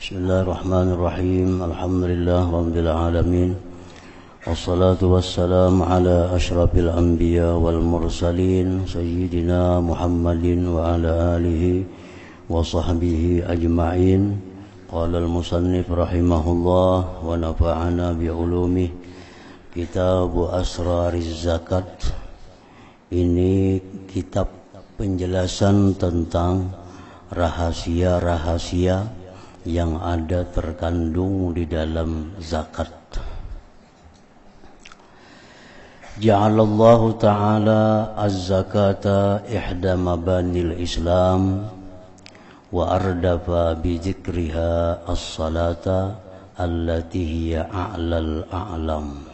Bismillahirrahmanirrahim. Alhamdulillah rabbil alamin. Wassalatu wassalamu ala asyrafil anbiya wal mursalin sayyidina Muhammadin wa ala alihi wa sahbihi ajma'in. Qala al-musannif rahimahullah wa nafa'ana bi ulumih. Kitabu Asrariz Zakat. Ini kitab penjelasan tentang rahasia-rahasia yang ada terkandung di dalam zakat. Ja'alallahu ta'ala az-zakata ihda mabanil Islam wa ardafa bi dzikriha as-salata allati hiya a'lal a'lam.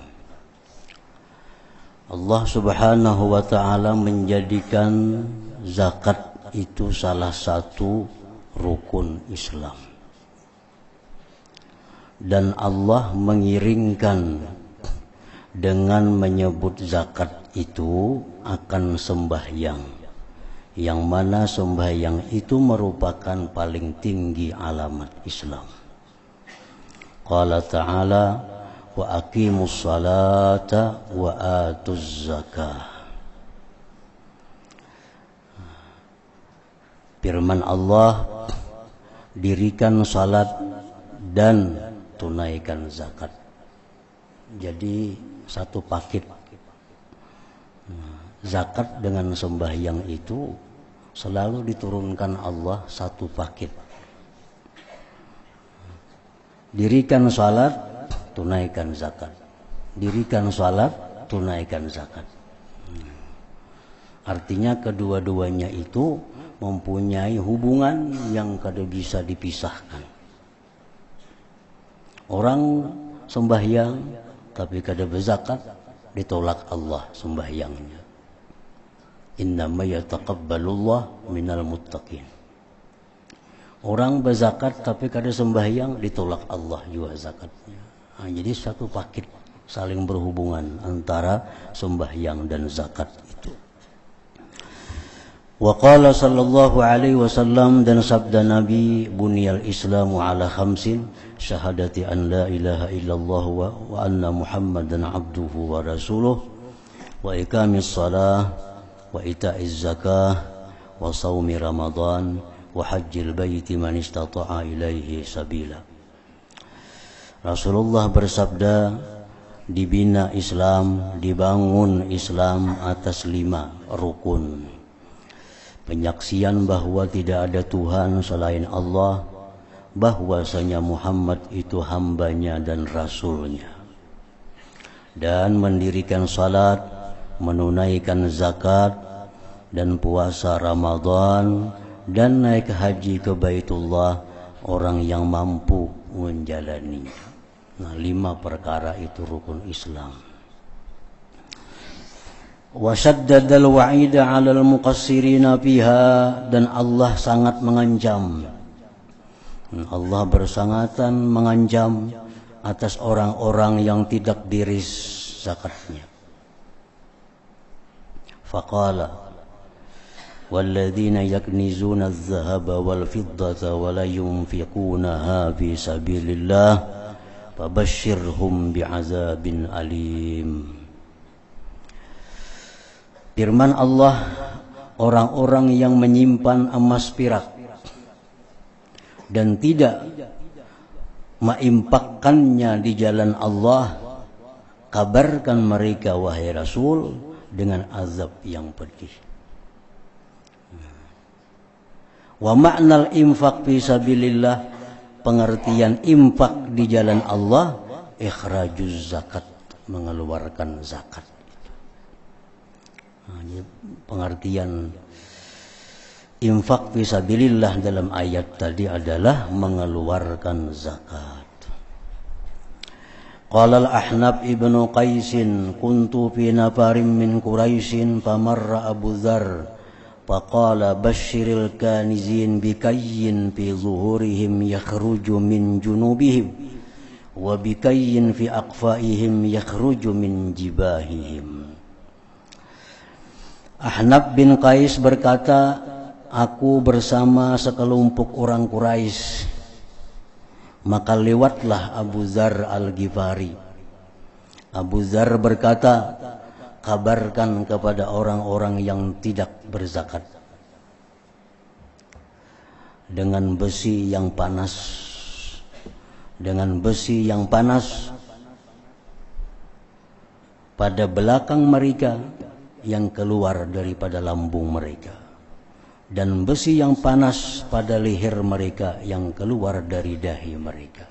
Allah Subhanahu wa ta'ala menjadikan zakat itu salah satu rukun Islam. Dan Allah mengiringkan dengan menyebut zakat itu akan sembahyang, yang mana sembahyang itu merupakan paling tinggi alamat Islam. Qala ta'ala wa aqimus salata wa atuz zakah. Firman Allah, dirikan salat dan tunaikan zakat. Jadi satu paket. Zakat dengan sembahyang itu selalu diturunkan Allah satu paket. Dirikan salat, tunaikan zakat. Dirikan salat, tunaikan zakat. Artinya kedua-duanya itu mempunyai hubungan yang kada bisa dipisahkan. Orang sembahyang tapi kada berzakat, ditolak Allah sembahyangnya. Innama yataqabbalullah minal muttaqin. Orang berzakat tapi kada sembahyang, ditolak Allah juga zakatnya. Jadi satu paket, saling berhubungan antara sembahyang dan zakat itu. Wa qala sallallahu alaihi wasallam, dan sabda Nabi, buniyal islamu ala khamsin, syahadati an la ilaha illallah wa anna muhammadan abduhu wa rasuluh, wa iqamis salah, wa ita'iz zakah, wa sawmi ramadan, wa hajjil baiti man istata'a ilaihi sabila. Rasulullah bersabda, dibina Islam, dibangun Islam atas 5 rukun. Penyaksian bahwa tidak ada Tuhan selain Allah, bahwasanya Muhammad itu hambanya dan rasulnya, dan mendirikan salat, menunaikan zakat dan puasa Ramadan, dan naik haji ke Baitullah orang yang mampu menjalaninya. 5 perkara itu rukun Islam. Wa syaddadal wa'ida 'alal muqassirina fiha, dan Allah sangat mengancam. Allah bersangatan mengancam atas orang-orang yang tidak diris zakatnya. Faqala walladzina yaknizuna adh-dhahaba wal fiddata wa la yunfiqunaha fi sabilillah fabashshirhum bi'adzabin alim. Firman Allah, orang-orang yang menyimpan emas perak dan tidak menginfakkannya di jalan Allah, kabarkan mereka wahai Rasul dengan azab yang pedih. Wa ma'nal infaq fi sabilillah, pengertian infak di jalan Allah, ikhrajuz zakat, mengeluarkan zakat. Pengertian infak fisabilillah dalam ayat tadi adalah mengeluarkan zakat. Qala al-Ahnaf ibnu Qaisin, kuntu fi nafarin min Quraisyin famarra Abu Dzar faqala basyiril kanizin bikayyin fi zuhurihim yakhruju min junubihim wa bikayyin fi aqfaihim yakhruju min jibahihim. Ahnaf bin Qais berkata, aku bersama sekelompok orang Quraisy Maka lewatlah Abu Dzar Al-Ghifari. Abu Dzar berkata, kabarkan kepada orang-orang yang tidak berzakat dengan besi yang panas, dengan besi yang panas pada belakang mereka yang keluar daripada lambung mereka, dan besi yang panas pada leher mereka yang keluar dari dahi mereka.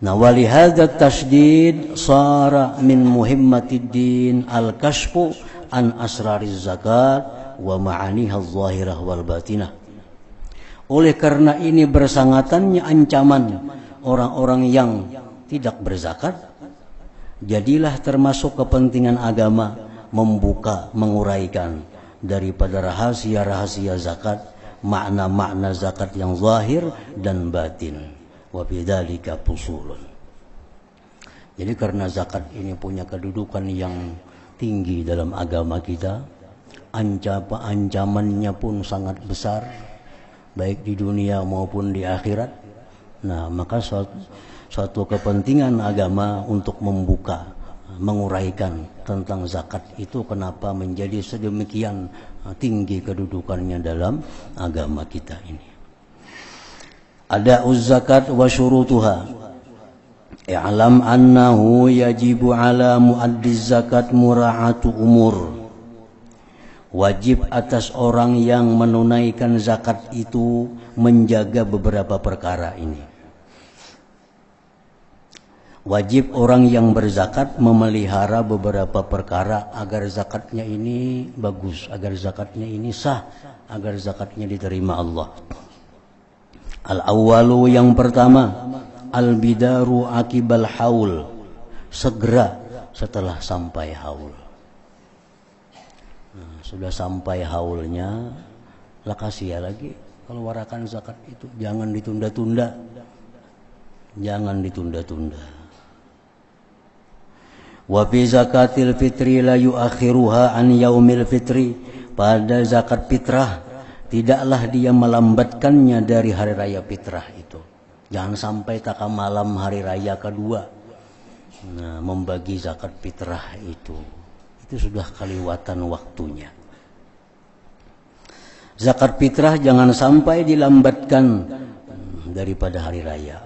Nah, walihadza tasydid sara min muhimmatid din al-kashfu an asrariz zakat wa ma'aniha adh-dhahirah wal batinah. Oleh karena ini bersangatannya ancaman orang-orang yang tidak berzakat, jadilah termasuk kepentingan agama membuka, menguraikan daripada rahasia-rahasia zakat, makna-makna zakat yang zahir dan batin. Wa bidzalika fusulun. Jadi karena zakat ini punya kedudukan yang tinggi dalam agama kita, ancamannya pun sangat besar, baik di dunia maupun di akhirat. Nah, maka suatu kepentingan agama untuk membuka, menguraikan tentang zakat itu kenapa menjadi sedemikian tinggi kedudukannya dalam agama kita ini. Ada'uz zakat wa syurutuha. I'lam annahu yajibu ala muaddiz zakat mura'atu umur. Wajib atas orang yang menunaikan zakat itu menjaga beberapa perkara ini. Wajib orang yang berzakat memelihara beberapa perkara agar zakatnya ini bagus, agar zakatnya ini sah, agar zakatnya diterima Allah. Al-awwalu, yang pertama, al-bidaru akibal haul, segera setelah sampai haul. Nah, sudah sampai haulnya, lah kasih ya lagi keluarkan zakat itu, jangan ditunda-tunda, jangan ditunda-tunda. Wa fi zakatil fitri la yuakhiruha an yaumil fitri, pada zakat fitrah tidaklah dia melambatkannya dari hari raya fitrah itu. Jangan sampai tak malam hari raya kedua, nah, membagi zakat fitrah itu sudah keliwatan waktunya. Zakat fitrah jangan sampai dilambatkan daripada hari raya.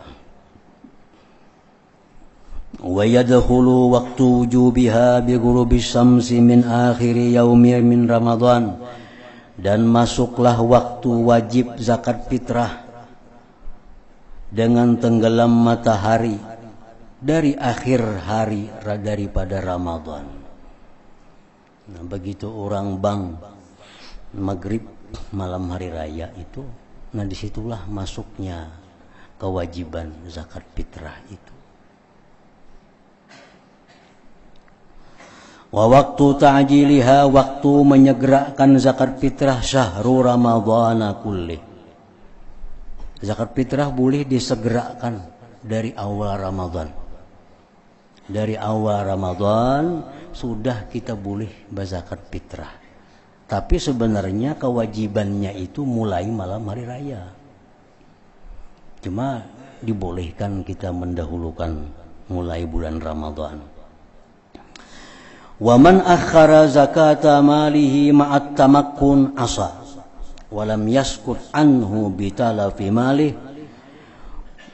Wa yadkhulu waqtu wujubiha bi ghurubis syamsi min akhiri yaumi min Ramadan, dan masuklah waktu wajib zakat fitrah dengan tenggelam matahari dari akhir hari daripada Ramadan. Nah, begitu orang bang maghrib malam hari raya itu, nah disitulah masuknya kewajiban zakat fitrah itu. Wa waktu ta'jiliha, waktu menyegerakan zakat fitrah syahru ramadhana kullih. Zakat fitrah boleh disegerakan dari awal Ramadan. Dari awal Ramadan sudah kita boleh berzakat fitrah. Tapi sebenarnya kewajibannya itu mulai malam hari raya. Cuma dibolehkan kita mendahulukan mulai bulan Ramadan. Wa man akhara zakata malihi ma'at tamakkun asa walam yaskut anhu bitalafi malih.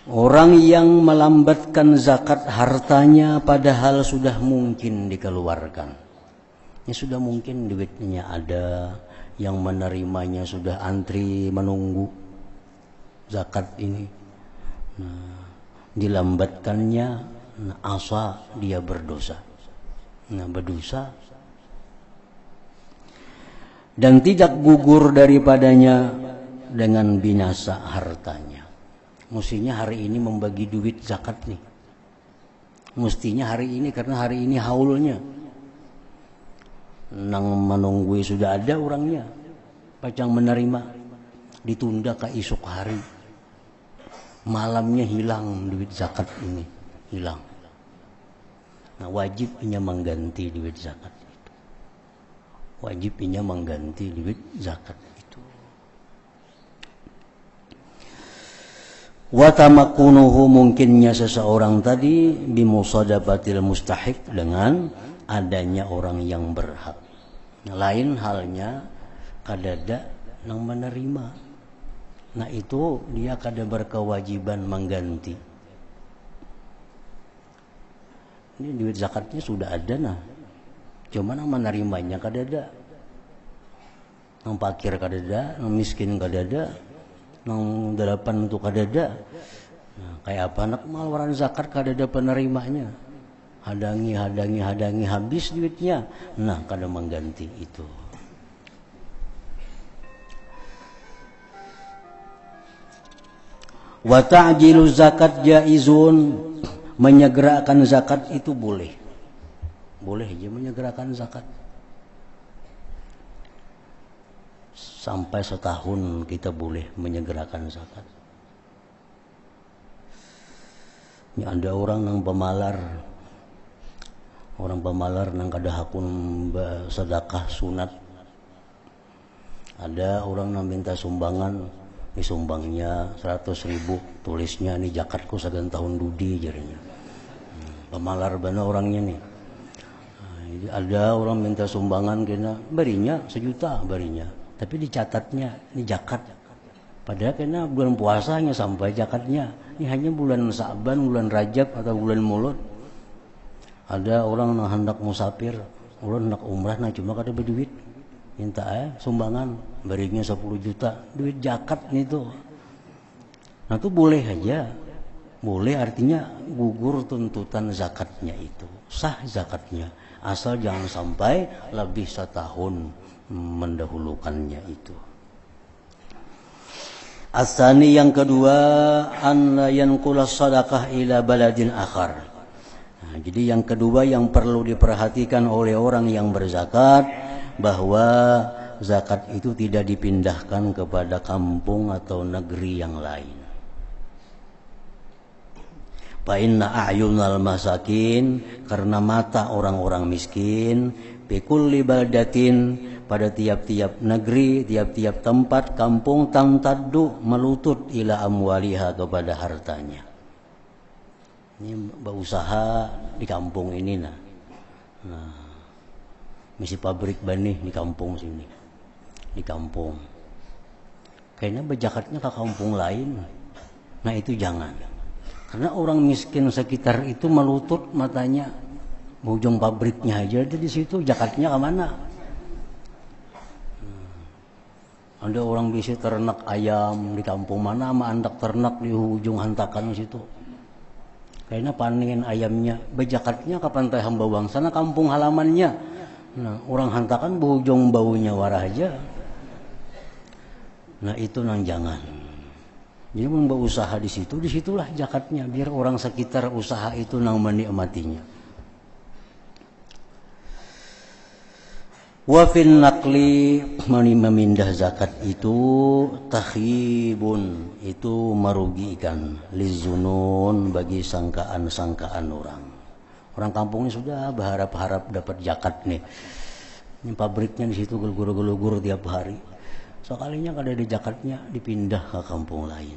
Orang yang melambatkan zakat hartanya padahal sudah mungkin dikeluarkan. Ya sudah mungkin duitnya ada, yang menerimanya sudah antri menunggu zakat ini. Nah, dilambatkannya, nah, asa dia berdosa. Nah, berdosa dan tidak gugur daripadanya dengan binasa hartanya. Mestinya hari ini membagi duit zakat nih. Mestinya hari ini, karena hari ini haulnya. Nang menunggu sudah ada orangnya, pacang menerima, ditunda ke esok hari. Malamnya hilang duit zakat ini, hilang. Nah, wajibnya mengganti duit zakat itu. Wajibnya mengganti duit zakat itu. Wa tamakunuhu, mungkinnya seseorang tadi bimusadabatil mustahiq, dengan adanya orang yang berhak. Lain halnya kadada nang menerima. Nah itu dia kada berkewajiban mengganti. Ini duit zakatnya sudah ada nah. Cuma nang menerimanya kadada. Nang fakir kadada, nang miskin kadada, nang delapan itu kadada. Nah, kayak apa anak malawaran zakat kadada penerimanya. Hadangi habis duitnya. Nah, kada mengganti itu. Wa ta'jilu zakat jaizun, menyegerakan zakat itu boleh. Boleh aja menyegerakan zakat. Sampai setahun kita boleh menyegerakan zakat. Ini ada orang nang pemalar. Orang pemalar nang kada hakun sedekah sunat. Ada orang nang minta sumbangan, disumbangnya 100.000, tulisnya ini zakatku sagan tahun dudi jarinya. Pemalar bana orangnya nih. Ada orang minta sumbangan kena barinya 1 juta barinya. Tapi dicatatnya ini zakat. Padahal kena bulan puasanya sampai zakatnya. Ini hanya bulan Sa'ban, bulan Rajab atau bulan Maulud. Ada orang yang hendak musafir, orang hendak umrah, nah cuma kada berduit. Minta sumbangan, barinya 10 juta. Duit zakat nih tuh. Nah itu boleh aja. Boleh artinya gugur tuntutan zakatnya itu. Sah zakatnya. Asal jangan sampai lebih 1 tahun mendahulukannya itu. Asani yang kedua, an la yanqula sadaqah ila baladin akhar. Nah, jadi yang kedua yang perlu diperhatikan oleh orang yang berzakat, bahwa zakat itu tidak dipindahkan kepada kampung atau negeri yang lain. Fa inna a'yunal masakin, karena mata orang-orang miskin, bi kulli baldatin, pada tiap-tiap negeri, tiap-tiap tempat, kampung, tamtaddu, melutut ila amwaliha, kepada hartanya. Ini berusaha di kampung ini nah. Misi pabrik banih di kampung sini. Di kampung. Kayaknya bejakatnya ke kampung lain. Nah itu jangan. Karena orang miskin sekitar itu melutut matanya. Ujung pabriknya aja di situ, zakatnya ke mana? Ada orang bisa ternak ayam di kampung mana, sama andak ternak di ujung hantakan situ. Kayaknya panen ayamnya, bejakatnya ke Pantai Hambawang sana kampung halamannya. Nah, orang hantakan berujung baunya warah aja. Nah, itu nang jangan. Jadi mau berusaha di situ, disitulah zakatnya, biar orang sekitar usaha itu nang menikmatinya. Wa fil naqli, memindah zakat itu takhibun, itu merugikan, lizunun, bagi sangkaan-sangkaan orang. Orang kampungnya sudah berharap-harap dapat zakat nih. Ini pabriknya di situ gulur-gulur tiap hari. Sekalinya kada ada zakatnya, dipindah ke kampung lain.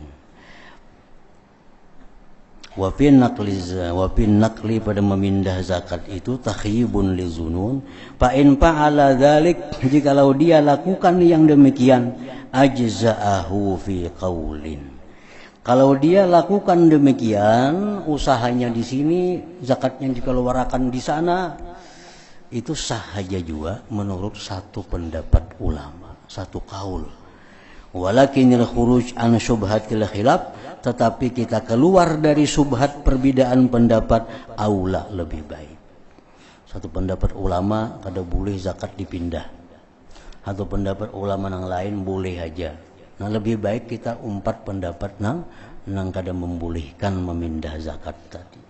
Wa fin naqli, pada memindah zakat itu takhibun lizunun. Fa in fa'ala dzalik, jikalau dia lakukan yang demikian, ajza'ahu fi qaulin. Kalau dia lakukan demikian, usahanya di sini, zakatnya dikeluarkan di sana, itu sah saja juga menurut satu pendapat ulama, satu kaul. Walakinil khuruj an syubhatil khilaf, tetapi kita keluar dari subhat perbedaan pendapat, aula, lebih baik. Satu pendapat ulama kada boleh zakat dipindah. Satu pendapat ulama yang lain boleh aja. Nah lebih baik kita umpat pendapat nang kada membolehkan memindah zakat tadi.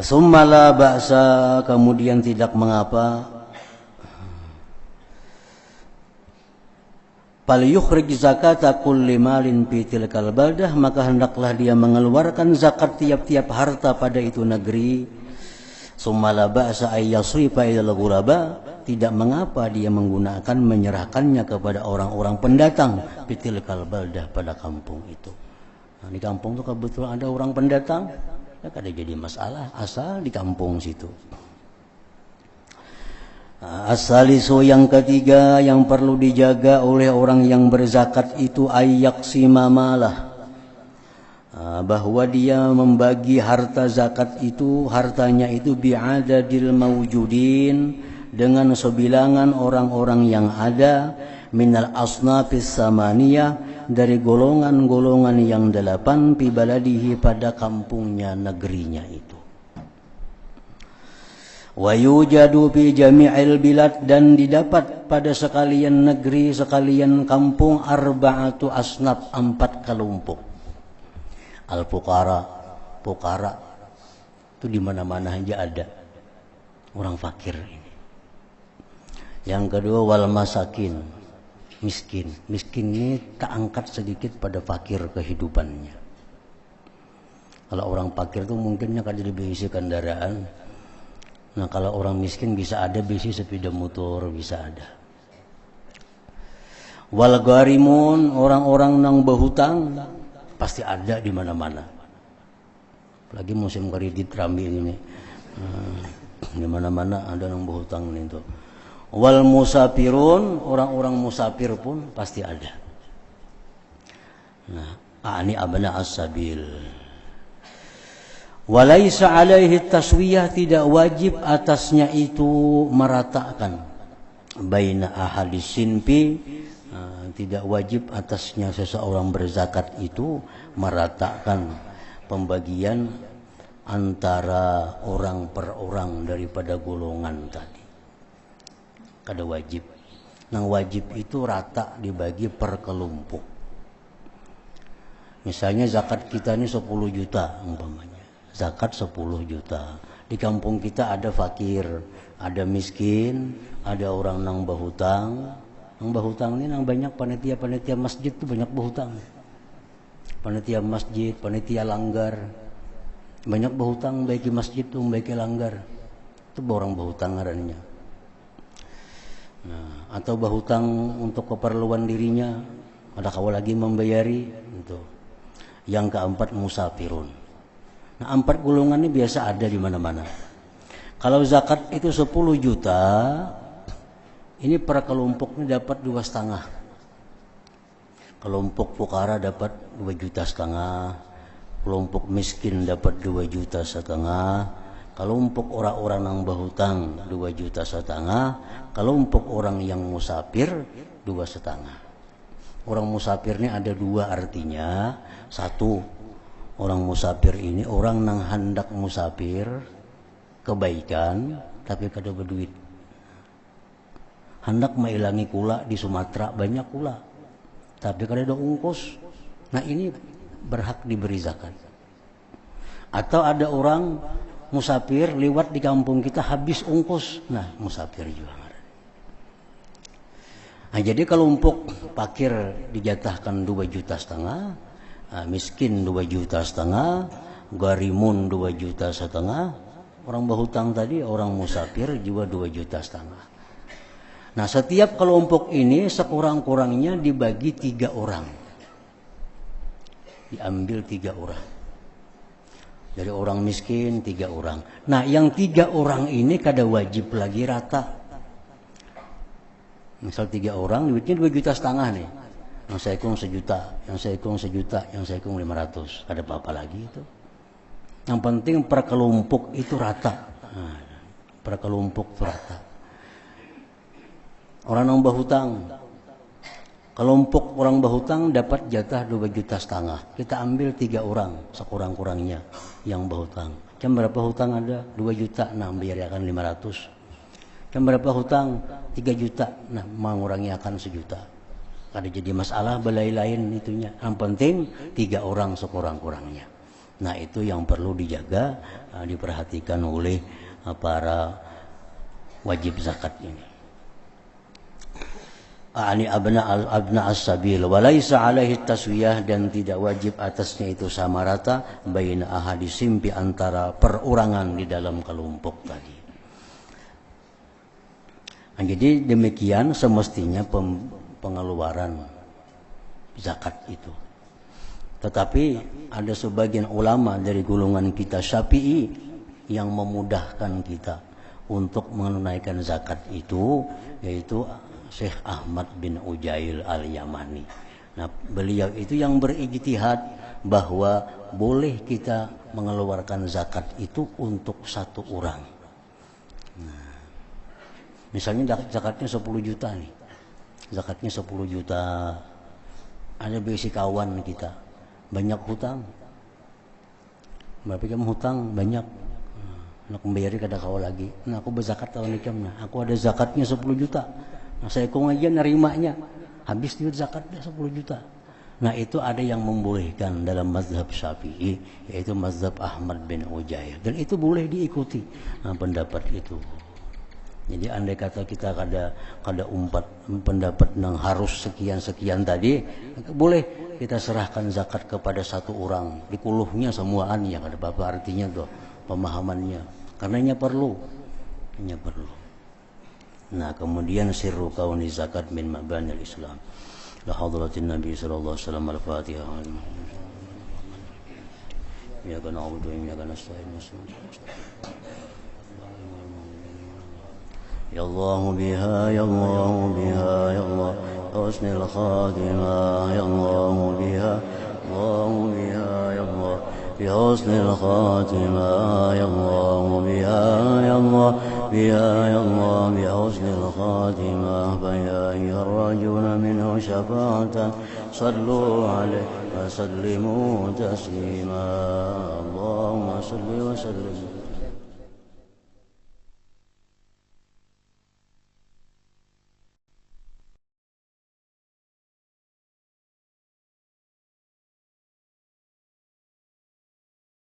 Summa la ba'sa, kemudian tidak mengapa, fal yukhrij zakata kulli malin fi tilkal baldah, maka hendaklah dia mengeluarkan zakat tiap-tiap harta pada itu negeri. Summa la ba'sa ay yasrifa ilal ghuraba, tidak mengapa dia menggunakan menyerahkannya kepada orang-orang pendatang fitilkal baldah pada kampung itu. Nah, di kampung itu kebetulan ada orang pendatang, ya kada jadi masalah asal di kampung situ. As-salisu yang ketiga yang perlu dijaga oleh orang yang berzakat itu ayyaksima malah, bahwa dia membagi harta zakat itu, hartanya itu bi'adadil mawjudin, dengan sebilangan orang-orang yang ada, minal asnafis samaniyah, dari golongan-golongan yang 8 fi baladihi, pada kampungnya, negerinya itu. Wa yujadu fi jami'il bilad, dan didapat pada sekalian negeri, sekalian kampung, arba'atu asnaf, 4 kelompok. Al-fuqara, fuqara itu di mana-mana aja ada orang fakir ini. Yang kedua wal masakin, miskin. Miskin ini tak angkat sedikit pada fakir kehidupannya. Kalau orang fakir itu mungkinnya kada dibisi kendaraan. Nah, kalau orang miskin bisa ada bisi sepeda motor, bisa ada. Wal gharimun, orang-orang nang berhutang, pasti ada di mana-mana. Apalagi musim kredit rambi ini. Di mana-mana ada nang berhutang itu. Wal musafirun, orang-orang musafir pun pasti ada. Nah, ani abna as-sabil. Walaisa alaihi taswiyah, tidak wajib atasnya itu meratakan. Baina ahadis sinfi, tidak wajib atasnya seseorang berzakat itu meratakan pembagian antara orang per orang daripada golongan tadi. Kada wajib. Nang wajib itu rata dibagi per kelompok. Misalnya zakat kita ini 10 juta umpamanya. Zakat 10 juta. Di kampung kita ada fakir, ada miskin, ada orang nang berhutang. Nang berhutang ini nang banyak panitia-panitia masjid itu banyak berhutang. Panitia masjid, panitia langgar. Banyak berhutang baik di masjid tuh, baik di langgar. Itu orang berhutang ngarannya. Nah, atau berhutang untuk keperluan dirinya, ada kau lagi membayari itu. Yang keempat musafirun. Nah, 4 golongan ini biasa ada di mana-mana. Kalau zakat itu 10 juta, ini per kelompoknya dapat 2,5. Kelompok fukara dapat 2,5 juta. Kelompok miskin dapat 2,5 juta. Kelompok orang-orang yang berhutang 2,5 juta. Kelompok orang yang musafir 2,5. Orang musafir ini ada 2 artinya. 1, orang musafir ini orang nang hendak musafir kebaikan tapi kada berduit. Hendak mailangi kula di Sumatera banyak kula tapi kada ada ongkos. Nah, ini berhak diberi zakat. Atau ada orang musafir lewat di kampung kita habis ongkos. Nah, musafir juga. Nah, jadi kelompok fakir dijatahkan 2,5 juta. Miskin 2,5 juta, gharimun 2,5 juta, orang berhutang tadi orang musafir juga 2,5 juta. Nah, setiap kelompok ini sekurang-kurangnya dibagi 3 orang, diambil 3 orang. Dari orang miskin 3 orang. Nah, yang 3 orang ini kada wajib lagi rata. Misal 3 orang duitnya 2,5 juta nih. Yang saya hitung 1 juta, yang saya hitung 1 juta, yang saya hitung 500. Ada apa-apa lagi itu. Yang penting per kelompok itu rata. Nah, per kelompok itu rata. Orang yang berhutang, kelompok orang berhutang dapat jatah 2,5 juta. Kita ambil 3 orang sekurang-kurangnya yang berhutang. Jam berapa hutang ada? 2 juta. Nah, bayarkan 500. Jam berapa hutang? 3 juta. Nah, mengurangi akan 1 juta. Ada jadi masalah belai lain itunya. Yang penting 3 orang sekurang-kurangnya. Nah, itu yang perlu dijaga, diperhatikan oleh para wajib zakat ini. Ani abna as-sabil walaisa alaihi taswiyah, dan tidak wajib atasnya itu sama rata baina ahadisim, di antara perorangan di dalam kelompok tadi. Nah, jadi demikian semestinya pengeluaran zakat itu. Tetapi ada sebagian ulama dari golongan kita Syafi'i yang memudahkan kita untuk menunaikan zakat itu, yaitu Syekh Ahmad bin Ujail Al-Yamani. Nah, beliau itu yang berijtihad bahwa boleh kita mengeluarkan zakat itu untuk satu orang. Nah, misalnya zakatnya 10 juta nih. Zakatnya 10 juta. Ada besi kawan kita. Banyak hutang. Berapa kamu hutang? Banyak. Nak membayari kada kau lagi. Nah, aku berzakat tahun ini. Nah, aku ada zakatnya 10 juta. Nah, saya kong aja nerimanya. Habis duit zakatnya 10 juta. Nah, itu ada yang membolehkan dalam mazhab Syafi'i, yaitu mazhab Ahmad bin Ujail. Dan itu boleh diikuti. Nah, pendapat itu. Jadi andai kata kita kada umpat pendapat yang harus sekian tadi, boleh kita serahkan zakat kepada satu orang, dikuluhnya semuaan ya, kada apa-apa artinya tuh pemahamannya. Karena nya perlu. Nah, kemudian sirru kauni zakat min mabanil Islam. La hadratin Nabi sallallahu alaihi wasallam al-Fatihah. Ya kana na'budu wa iyyaka nasta'in. Ya Allah biha ya Allah biha ya Allah husnul khatimah ya Allah biha ya Allah bi husnil khatimah ya Allah biha ya Allah ya Allah bi husnil khatimah fa ya ayyuhar-rajuna minhu syafa'atan sallu alaihi wa sallimu taslima Allahumma salli wa sallim